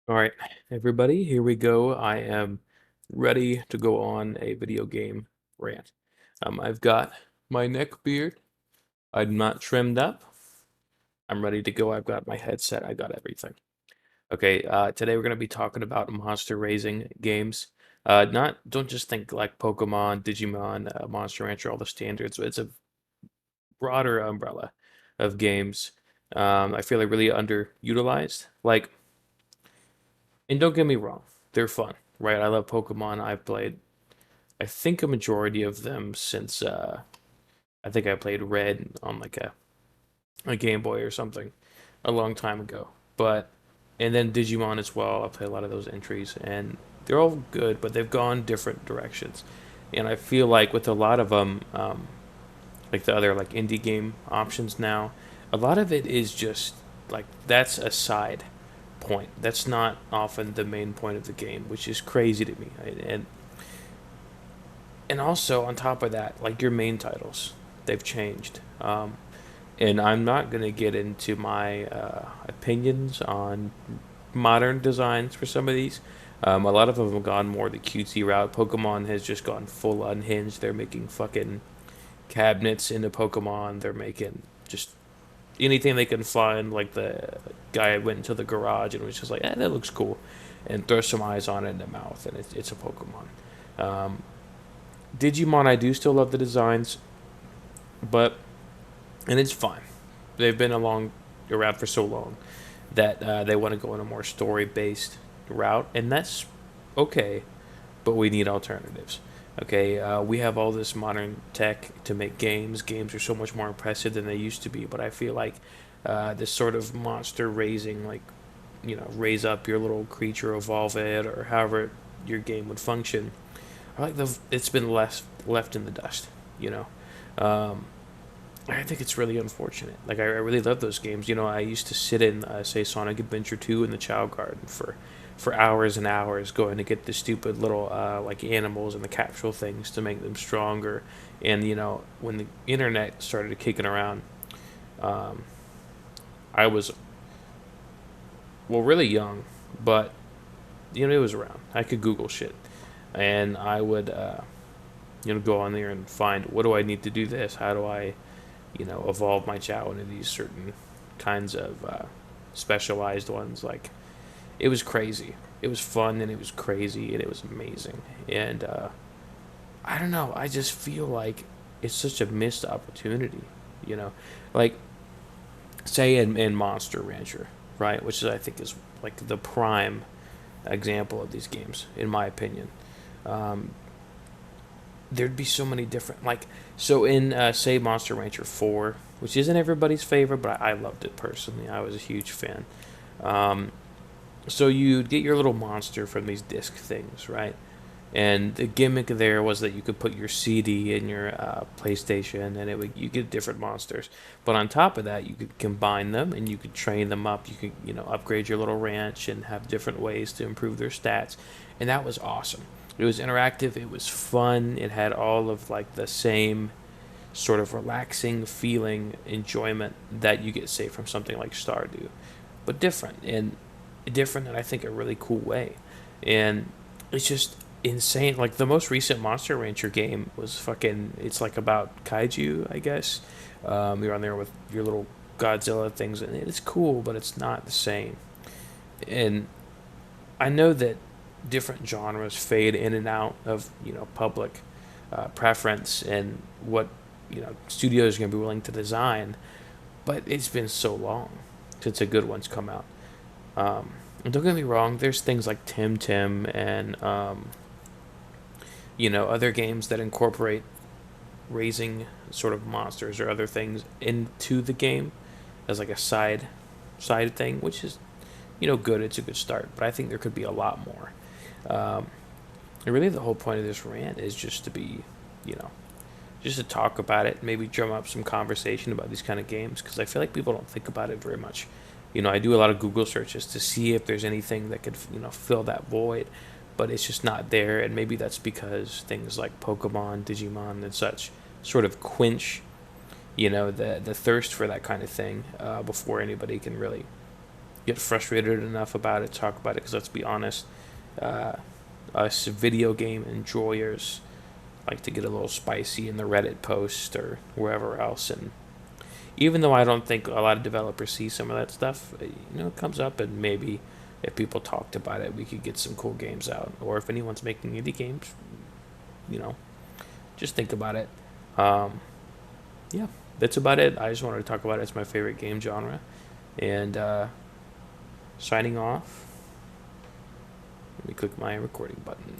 All right, everybody, here we go. I am ready to go on a video game rant. I've got my neck beard. I'm not trimmed up. I'm ready to go. I've got my headset. I got everything. Okay, today we're going to be talking about monster raising games. Not don't just think like Pokemon, Digimon, Monster Rancher, all the standards. It's a broader umbrella of games. I feel like really underutilized. Like, and don't get me wrong, they're fun, right? I love Pokemon. I've played I think a majority of them since I think I played Red on like a Game Boy or something a long time ago. But and then Digimon as well. I played a lot of those entries and they're all good, but they've gone different directions. And I feel like with a lot of them, like the other like indie game options now, a lot of it is just like that's a side point. That's not often the main point of the game, which is crazy to me. And also on top of that, like your main titles, they've changed. And I'm not gonna get into my opinions on modern designs for some of these. A lot of them have gone more the cutesy route. Pokemon has just gone full unhinged. They're making fucking cabinets into Pokemon. They're making just anything they can find. Like the guy went into the garage and was just like, that looks cool," and throw some eyes on it in the mouth, and it's a Pokemon. Um, Digimon, I do still love the designs, but and it's fine. They've been around for so long that they want to go in a more story based route, and that's okay. But we need alternatives. Okay, we have all this modern tech to make games. Games are so much more impressive than they used to be, but I feel like this sort of monster raising, like raise up your little creature, evolve it, or however your game would function. I like it's been left in the dust. You know, um, I think it's really unfortunate. Like I really love those games. I used to sit in, say, Sonic Adventure 2 in the Chow Garden for hours and hours, going to get the stupid little like animals and the capsule things to make them stronger. And when the internet started kicking around, um, I was really young, but it was around. I could Google shit, and I would go on there and find, what do I need to do this? How do I evolve my Chow into these certain kinds of specialized ones. Like, it was crazy. It was fun and it was crazy and it was amazing. And I don't know. I just feel like it's such a missed opportunity. You know, like say in Monster Rancher, right? Which is I think is like the prime example of these games, in my opinion. Um, there'd be so many different so in say Monster Rancher 4, which isn't everybody's favorite, but I loved it personally. I was a huge fan. Um, so you'd get your little monster from these disc things, right? And the gimmick there was that you could put your CD in your PlayStation, and you get different monsters. But on top of that, you could combine them, and you could train them up. You could upgrade your little ranch and have different ways to improve their stats, and that was awesome. It was interactive. It was fun. It had all of like the same sort of relaxing feeling, enjoyment that you get, say, from something like Stardew, but different in I think a really cool way. And it's just insane. Like the most recent Monster Rancher game was fucking. It's like about kaiju, I guess. You're on there with your little Godzilla things, and it's cool, but it's not the same. And I know that different genres fade in and out of public preference and what studios are going to be willing to design, but it's been so long since a good one's come out. And don't get me wrong, there's things like Tim Tim and other games that incorporate raising sort of monsters or other things into the game as like a side thing, which is good. It's a good start, but I think there could be a lot more. Um, and really, the whole point of this rant is just to be, you know, just to talk about it, maybe drum up some conversation about these kind of games because I feel like people don't think about it very much. I do a lot of Google searches to see if there's anything that could fill that void, but it's just not there, and maybe that's because things like Pokemon, Digimon, and such sort of quench the thirst for that kind of thing before anybody can really get frustrated enough about it, talk about it. Because let's be honest, uh, us video game enjoyers like to get a little spicy in the Reddit post or wherever else. And even though I don't think a lot of developers see some of that stuff, it comes up, and maybe if people talked about it, we could get some cool games out. Or if anyone's making indie games, you know, just think about it. Um, yeah, that's about it. I just wanted to talk about it. It's my favorite game genre. And signing off. Let me click my recording button.